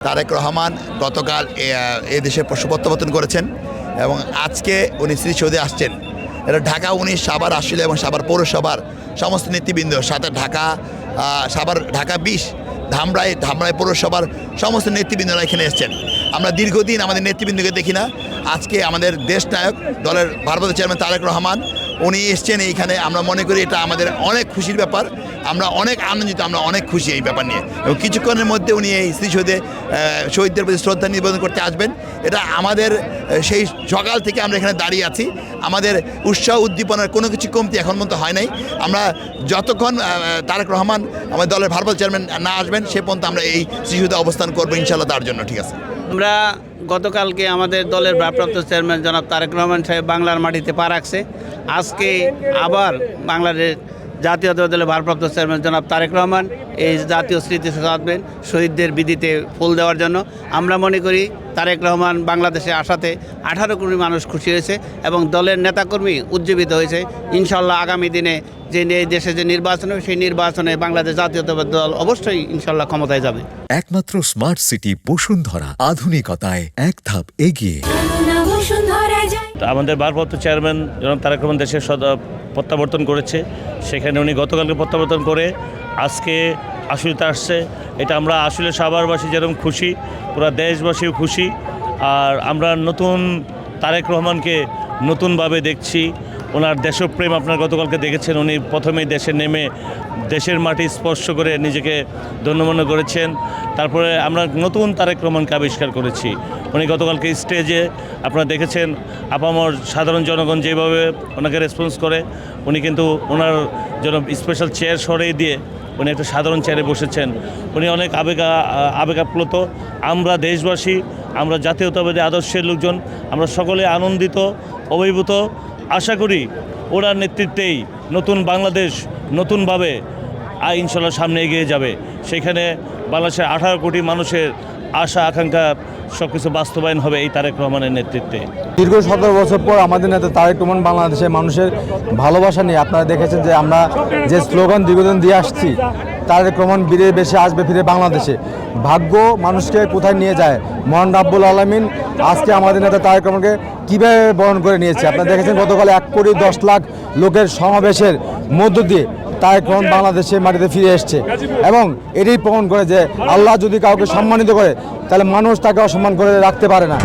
তারেক রহমান গতকাল দেশে প্রত্যাবর্তন করেছেন এবং আজকে উনি স্মৃতিসৌধে আসছেন। এটা ঢাকা 19 সাভার আসলে এবং সাভার পৌরসভার সমস্ত নেতৃবৃন্দ, সাথে সাভার ঢাকা 20 ধামরাই পৌরসভার সমস্ত নেতৃবৃন্দরা এখানে এসেছেন। আমরা দীর্ঘদিন আমাদের নেতৃবৃন্দকে দেখি না, আজকে আমাদের দেশ নায়ক দলের ভারপ্রাপ্ত চেয়ারম্যান তারেক রহমান উনি এসছেন এইখানে। আমরা মনে করি এটা আমাদের অনেক খুশির ব্যাপার, আমরা অনেক আনন্দিত, আমরা অনেক খুশি এই ব্যাপার নিয়ে। এবং কিছুক্ষণের মধ্যে উনি এই স্মৃতিসৌধে শহীদদের প্রতি শ্রদ্ধা নিবেদন করতে আসবেন। এটা আমাদের সেই সকাল থেকে আমরা এখানে দাঁড়িয়ে আছি, আমাদের উৎসাহ উদ্দীপনার কোনো কিছু কমতি এখন পর্যন্ত হয় নাই। আমরা যতক্ষণ তারেক রহমান আমাদের দলের ভারপ্রাপ্ত চেয়ারম্যান না আসবেন সে পর্যন্ত আমরা এই স্মৃতিসৌধে অবস্থান করবো ইনশাল্লাহ, তার জন্য। ঠিক আছে, আমরা গতকালকে আমাদের দলের ভারপ্রাপ্ত চেয়ারম্যান জনাব তারেক রহমান সাহেব বাংলার মাটিতে পা রাখছে। আজকে আবার বাংলাদেশ জাতীয় দলের ভারপ্রাপ্ত চেয়ারম্যান জনাব তারেক রহমান এই জাতীয় স্মৃতিসৌধে আসবেন শহীদদের বিদিতে ফুল দেওয়ার জন্য। আমরা মনে করি তারেক রহমান বাংলাদেশে আসাতে 18 কোটি মানুষ খুশি হয়েছে এবং দলের নেতাকর্মী উজ্জীবিত হয়েছে। ইনশাল্লাহ আগামী দিনে যে এই দেশে যে নির্বাচন হবে সেই নির্বাচনে বাংলাদেশ জাতীয়তাবাদী দল অবশ্যই ইনশাল্লাহ ক্ষমতায় যাবে। একমাত্র স্মার্ট সিটি বসুন্ধরা, আধুনিকতায় এক ধাপ এগিয়ে। আমাদের ভারপ্রাপ্ত চেয়ারম্যান জনাব তারেক রহমান দেশের প্রত্যাবর্তন করেছে, সেখানে উনি গতকালকে প্রত্যাবর্তন করে আজকে আশুলিতে আসছে। এটা আমরা আসলে সাভারবাসী যেরকম খুশি, পুরো দেশবাসীও খুশি। আর আমরা নতুন তারেক রহমানকে নতুনভাবে দেখছি। ওনার দেশপ্রেম আপনারা গতকালকে দেখেছেন, উনি প্রথমেই দেশে নেমে দেশের মাটি স্পর্শ করে নিজেকে ধন্যমন্য করেছেন। তারপরে আমরা নতুন তারেক রহমানকে আবিষ্কার করেছি। উনি গতকালকে স্টেজে আপনারা দেখেছেন আপামর সাধারণ জনগণ যেভাবে ওনাকে রেসপন্স করে, উনি কিন্তু ওনার জন্য স্পেশাল চেয়ার সরিয়ে দিয়ে উনি একটা সাধারণ চেয়ারে বসেছেন। উনি অনেক আবেগাপ্লুত। আমরা দেশবাসী, আমরা জাতীয়তাবাদী আদর্শের লোকজন, আমরা সকলে আনন্দিত, অভিভূত। আশা করি ওনার নেতৃত্বেই নতুন বাংলাদেশ নতুনভাবে ইনশাল্লাহ সামনে এগিয়ে যাবে। সেখানে বাংলাদেশের 18 কোটি মানুষের আশা আকাঙ্ক্ষা সব কিছু বাস্তবায়ন হবে এই তারেক রহমানের নেতৃত্বে। দীর্ঘ 17 বছর পর আমাদের নেতা তারেক রহমান বাংলাদেশের মানুষের ভালোবাসা নিয়ে আপনারা দেখেছেন যে আমরা যে স্লোগান দীর্ঘদিন দিয়ে আসছি, তারেক রহমান বীরে বেশি আসবে ফিরে বাংলাদেশে। ভাগ্য মানুষকে কোথায় নিয়ে যায়, মহান রাব্বুল আলামিন আজকে আমাদের নেতা তারেক রহমানকে কীভাবে বরণ করে নিয়েছে। আপনারা দেখেছেন গতকাল 1,10,00,000 লোকের সমাবেশের মধ্য দিয়ে তারেক রহমান বাংলাদেশের মাটিতে ফিরে এসছে এবং এটাই প্রমাণ করে যে আল্লাহ যদি কাউকে সম্মানিত করে তাহলে মানুষ তাকে অসম্মান করে রাখতে পারে না।